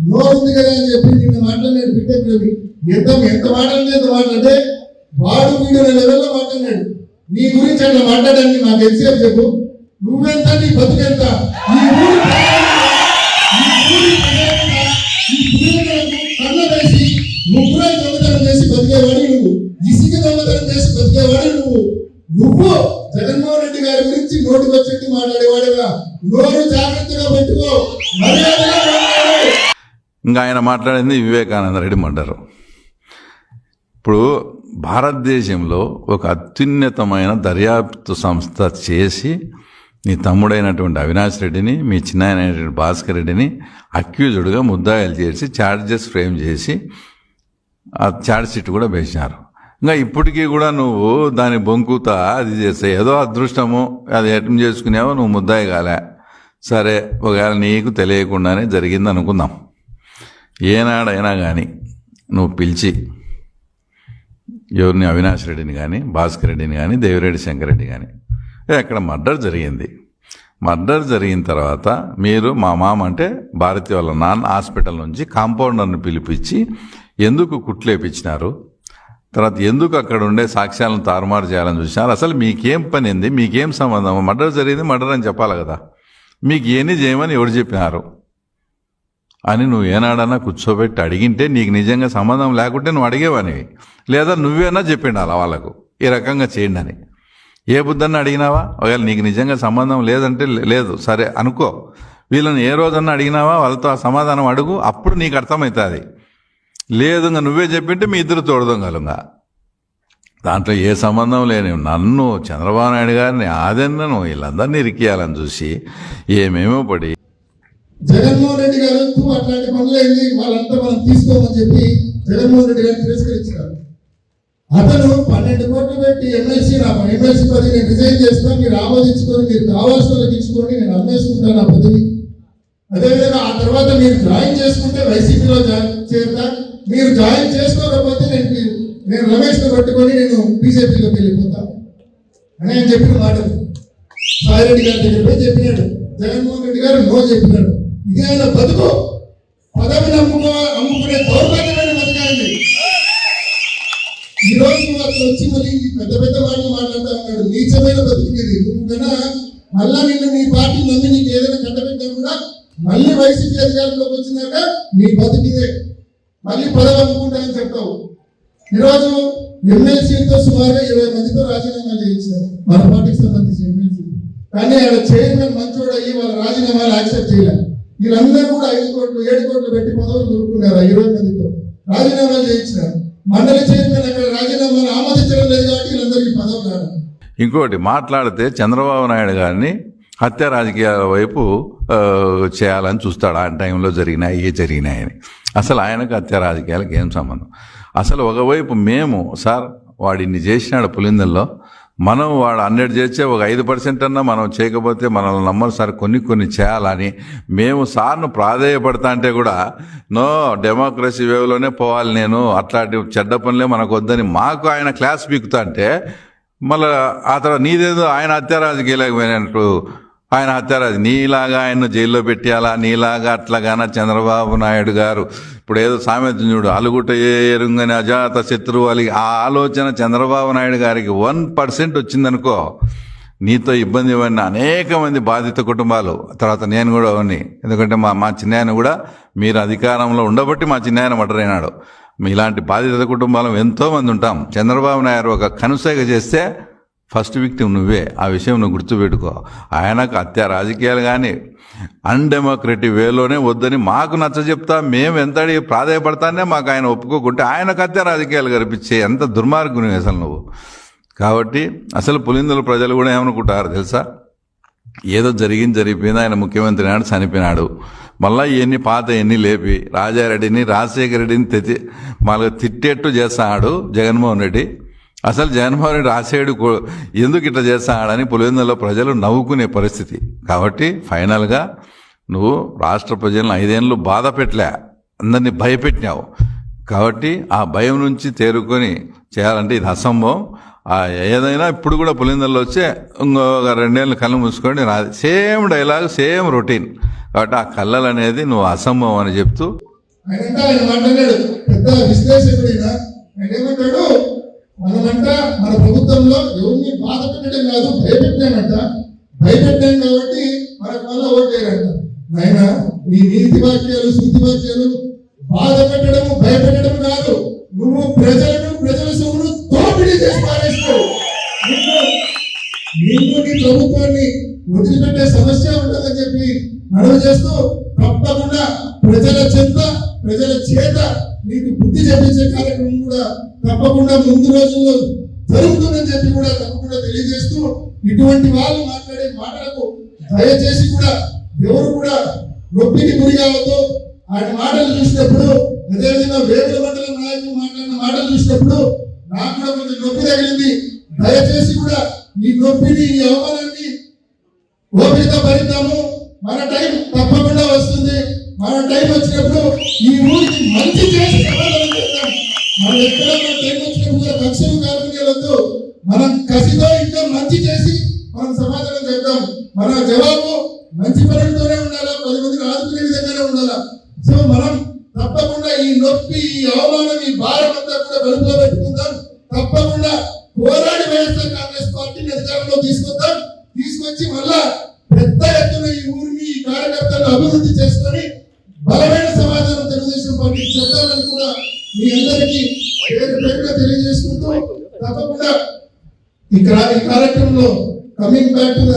నోరు ఉంది కదా అని చెప్పి నిన్న మాట్లాడినాడు బిడ్డ రవి. ఎంత మాట్లాడితే వాడు వీడు లెవెల్లో మాట్లాడినాడు. నీ గురించి అట్లా మాట్లాడడానికి నాకు ఎంతసేపు చెప్పు. నువ్వెంత, నీ బతుకెంత, కళ్ళ వేసి ముగ్గురే దొంగతనం చేసి బతికేవాడు నువ్వు, ఇసుక దొంగతనం చేసి బతికేవాడు నువ్వు జగన్మోహన్ రెడ్డి గారి గురించి నోటికి వచ్చేట్టు మాట్లాడేవాడుగా. నోరు జాగ్రత్తగా పెట్టుకో. ఇంకా ఆయన మాట్లాడింది వివేకానంద రెడ్డి మంటారు. ఇప్పుడు భారతదేశంలో ఒక అత్యున్నతమైన దర్యాప్తు సంస్థ చేసి నీ తమ్ముడైనటువంటి అవినాష్ రెడ్డిని, మీ చిన్నాయనైనటువంటి భాస్కర్ రెడ్డిని అక్యూజ్డ్గా ముద్దాయిలు చేసి ఛార్జెస్ ఫ్రేమ్ చేసి ఆ ఛార్జ్ షీట్ కూడా వేసినారు. ఇంకా ఇప్పటికీ కూడా నువ్వు దాన్ని బొంకుతా అది చేస్తే ఏదో అదృష్టము, అది ఎటం చేసుకునేవో నువ్వు ముద్దాయి కాలే. సరే, ఒకవేళ నీకు తెలియకుండానే జరిగింది అనుకుందాం. ఏనాడైనా కానీ నువ్వు పిలిచి ఎవరిని, అవినాష్ రెడ్డిని కానీ, భాస్కర్ రెడ్డిని కానీ, దేవిరెడ్డి శంకరెడ్డి కానీ, అక్కడ మర్డర్ జరిగింది. మర్డర్ జరిగిన తర్వాత మీరు మా మామ అంటే భారతి వాళ్ళ నాన్న హాస్పిటల్ నుంచి కాంపౌండర్ని పిలిపించి ఎందుకు కుట్లేపించినారు, తర్వాత ఎందుకు అక్కడ ఉండే సాక్ష్యాలను తారుమారు చేయాలని చూసినారు, అసలు మీకేం పని ఏంది, మీకేం సంబంధం, మర్డర్ జరిగింది మర్డర్ అని చెప్పాలి కదా, మీకు ఏమీ చేయమని ఎవరు చెప్పినారు అని నువ్వు ఏనాడన్నా కూర్చోబెట్టి అడిగింటే నీకు నిజంగా సంబంధం లేకుంటే నువ్వు అడిగేవానివి, లేదా నువ్వేనా చెప్పిండాలి వాళ్ళకు ఈ రకంగా చేయండి అని. ఏ బుద్ధన్నా అడిగినావా? ఒకవేళ నీకు నిజంగా సంబంధం లేదంటే లేదు సరే అనుకో, వీళ్ళని ఏ రోజన్నా అడిగినావా వాళ్ళతో ఆ సమాధానం అడుగు, అప్పుడు నీకు అర్థమవుతుంది. లేదు ఇంకా నువ్వే చెప్పింటే మీ ఇద్దరు తోడదొంగలుగా. దాంట్లో ఏ సంబంధం లేని నన్ను, చంద్రబాబు నాయుడు గారిని, ఆదన్నను, వీళ్ళందరినీ ఇరికియాలని చూసి ఏమేమో పడి జగన్మోహన్ రెడ్డి గారు అట్లాంటి పనులు ఏంది వాళ్ళంతా మనం తీసుకోమని చెప్పి జగన్మోహన్ రెడ్డి గారిని తిరస్కరించారు. అతను 12 కోట్లు పెట్టి ఎమ్మెల్సీ పదవి నేను రిజైన్ చేస్తాను, మీరు ఆమోదించుకొని మీరు కావాల్సిన వాళ్ళకి ఇచ్చుకొని నేను అమ్మేసుకుంటాను ఆ పదవి. అదేవిధంగా ఆ తర్వాత మీరు జాయిన్ చేసుకుంటే వైసీపీలో చేరుతా, మీరు జాయిన్ చేసుకోకపోతే నేను రమేష్ను పట్టుకొని నేను బీజేపీలోకి వెళ్ళిపోతాను అని ఆయన చెప్పిన మాట సాయిరెడ్డి గారి దగ్గర పోయి చెప్పినాడు. జగన్మోహన్ రెడ్డి గారు నో చెప్పినాడు. ఇదే ఆయన బతుకు, పదవిని అమ్ముకునే దౌర్భాగ్యమైన బతకాలి. ఈ రోజు నువ్వు అతను వచ్చి మళ్ళీ పెద్ద మాటలు మాట్లాడుతూ ఉన్నాడు. నీచమైన బతుకునేది నువ్వు కన్నా మళ్ళా నిన్ను నీ పార్టీ నమ్మి నీకు ఏదైనా కట్టబెట్టా కూడా మళ్ళీ వైసీపీ అధికారంలోకి వచ్చినాక నీ బతుకిదే, మళ్ళీ పదవి అమ్ముకుంటానని చెప్తావు. ఈరోజు ఎమ్మెల్సీలతో సుమారుగా 20 మందితో రాజీనామా చేయించారు మన పార్టీకి సంబంధించిన ఎమ్మెల్సీ. కానీ ఆడ చైర్మన్ మంచోడు అయ్యి వాళ్ళ రాజీనామాలు యాక్సెప్ట్ చేయలేదు. వీళ్ళందరూ కూడా 5 కోట్లు 7 కోట్లు పెట్టి పదవులు దొరుకుతున్నారు. 20 మందితో రాజీనామాలు చేయించినారు. మండలి చైర్మన్ అక్కడ రాజీనామాలు ఆమోదించడం లేదు కాబట్టి వీళ్ళందరికీ పదవులు రాదు. ఇంకోటి మాట్లాడితే చంద్రబాబు నాయుడు గారిని హత్య రాజకీయాల వైపు చేయాలని చూస్తాడు. ఆ టైంలో జరిగినాయని. అసలు ఆయనకు హత్య రాజకీయాలకు ఏం సంబంధం? అసలు ఒకవైపు మేము సార్ వాడు ఇన్ని చేసినాడు పులిందల్లో, మనం వాడు 100 చేస్తే ఒక 5% అన్నా మనం చేయకపోతే మనల్ని నమ్మరు సార్, కొన్ని చేయాలని మేము సార్ను ప్రాధేయపడతా అంటే కూడా నో డెమోక్రసీ వేవ్లోనే పోవాలి, నేను అట్లాంటి చెడ్డ పనులే మనకు వద్దని మాకు ఆయన క్లాస్ పీకుతా అంటే మళ్ళీ ఆ తర్వాత నీదేదో ఆయన హత్య రాజకీయాలకు పోయినట్టు ఆయన హత్యారాజు నీలాగా ఆయన్ను జైల్లో పెట్టేయాలా, నీలాగా అట్లాగానా చంద్రబాబు నాయుడు గారు ఇప్పుడు ఏదో సామెత చూడు, అలుగుట ఎరుంగని అజాత శత్రువు అలిగి, ఆ ఆలోచన చంద్రబాబు నాయుడు గారికి 1% వచ్చిందనుకో నీతో ఇబ్బంది పడిన అనేక మంది బాధిత కుటుంబాలు, తర్వాత నేను కూడా అవన్నీ, ఎందుకంటే మా చిన్నాయన కూడా మీరు అధికారంలో ఉండబట్టి మా చిన్నాయన మర్డర్ అయినాడు. ఇలాంటి బాధిత కుటుంబాలు ఎంతోమంది ఉంటాం. చంద్రబాబు నాయుడు ఒక కనుసైగ చేస్తే ఫస్ట్ విక్టిమ్ నువ్వే, ఆ విషయం నువ్వు గుర్తుపెట్టుకో. ఆయనకు హత్య రాజకీయాలు కానీ అన్డెమోక్రటిక్ వేలోనే వద్దని మాకు నచ్చ చెప్తా, మేము ఎంత ప్రాధాయపడతానే మాకు ఆయన ఒప్పుకోకుంటే ఆయనకు హత్య రాజకీయాలు కనిపించే ఎంత దుర్మార్గుని అసలు నువ్వు. కాబట్టి అసలు పులిందుల ప్రజలు కూడా ఏమనుకుంటారు తెలుసా, ఏదో జరిగిపోయింది, ఆయన ముఖ్యమంత్రి నాడు చనిపోయినాడు, మళ్ళీ ఇవన్నీ పాత ఎన్ని లేపి రాజారెడ్డిని రాజశేఖర రెడ్డిని మళ్ళీ తిట్టేట్టు చేస్తాడు జగన్మోహన్ రెడ్డి. అసలు జగన్మోహన్ రెడ్డి రాసేడు ఎందుకు ఇట్లా చేస్తాడని పులివెందులలో ప్రజలు నవ్వుకునే పరిస్థితి. కాబట్టి ఫైనల్గా నువ్వు రాష్ట్ర ప్రజలను 5 ఏళ్ళు బాధ పెట్టలే, అందరినీ భయపెట్టినావు. కాబట్టి ఆ భయం నుంచి తేరుకొని చేయాలంటే ఇది అసంభవం. ఏదైనా ఇప్పుడు కూడా పులివెందులలో వచ్చే ఇంకొక 2 ఏళ్ళు కళ్ళు మూసుకొని సేమ్ డైలాగ్ సేమ్ రొటీన్. కాబట్టి ఆ కళ్ళలు అనేది నువ్వు అసంభవం అని చెప్తూ ఆయన మాట్లాడాడు, పెద్ద విశ్లేషకుడైనా. ఆయన ఏమంటాడు, మనమంట మన ప్రభుత్వంలో ఎవరిని బాధ పెట్టడం కాదు, భయపెట్టామంట. భయపెట్టాం కాబట్టి మనకు మళ్ళీ ఓటేయాలంట. ఆయన ఈ నీతి వాక్యాలు, శుద్ధి వాక్యాలు బాధ పెట్టడము, భయపెట్టడం కాదు. నువ్వు ప్రజల సొమ్మును దోపిడీ చేసి పారేస్తావు. నిన్ను నీ ప్రభుత్వాన్ని వదిలిపెట్టే సమస్య ఉండదని చెప్పి మనవి చేస్తూ, తప్పకుండా ప్రజల చేత నీకు బుద్ధి చెప్పించే కార్యక్రమం కూడా తప్పకుండా ముందు రోజుల్లో జరుగుతుందని చెప్పి కూడా తప్పకుండా తెలియజేస్తూ, ఇటువంటి వాళ్ళు మాట్లాడే మాటలకు దయచేసి కూడా ఎవరు కూడా నొప్పికి గురి కావద్దు. ఆయన మాటలు చూసినప్పుడు, అదేవిధంగా వేముల మండలం నాయకులు మాట్లాడిన మాటలు చూసినప్పుడు నాకు కూడా కొంచెం నొప్పి తగిలింది. దయచేసి కూడా ఈ నొప్పిని, ఈ అవమానాన్ని ఓపిక భరిద్దాము. మన టైం తప్పకుండా వస్తుంది. మన టైం వచ్చినప్పుడు ఈ ఊరికి మంచి చేసి సమాధానం చేద్దాం. మనం ఎక్కడ మన టైం వచ్చినప్పుడు కక్షలు కారణాలొద్దు. మనం కసితో ఇంకా మంచి చేసి మనం సమాధానం చేద్దాం. మన జవాబు మంచి పనులతోనే ఉండాలా, 10 మందిని ఆదుకునే విధంగానే ఉండాలా. సో మనం తప్పకుండా ఈ నొప్పి, ఈ అవమానం, ఈ భారం అంతా కూడా వెలుగులో పెట్టుకుందాం. తప్పకుండా పోరాడి వైఎస్ఆర్ కాంగ్రెస్ పార్టీని అధికారంలో తీసుకొద్దాం. తీసుకొచ్చి మళ్ళా పెద్ద ఎత్తున ఈ ఊరిని, ఈ కార్యకర్తలను అభివృద్ధి చేసుకొని బలమైన సమాధానం తెలుగుదేశం పార్టీకి చెప్తామని కూడా మీ అందరికీ పేరుగా తెలియజేసుకుంటూ, తప్పకుండా ఈ కార్యక్రమంలో కమింగ్ బ్యాక్ టు ద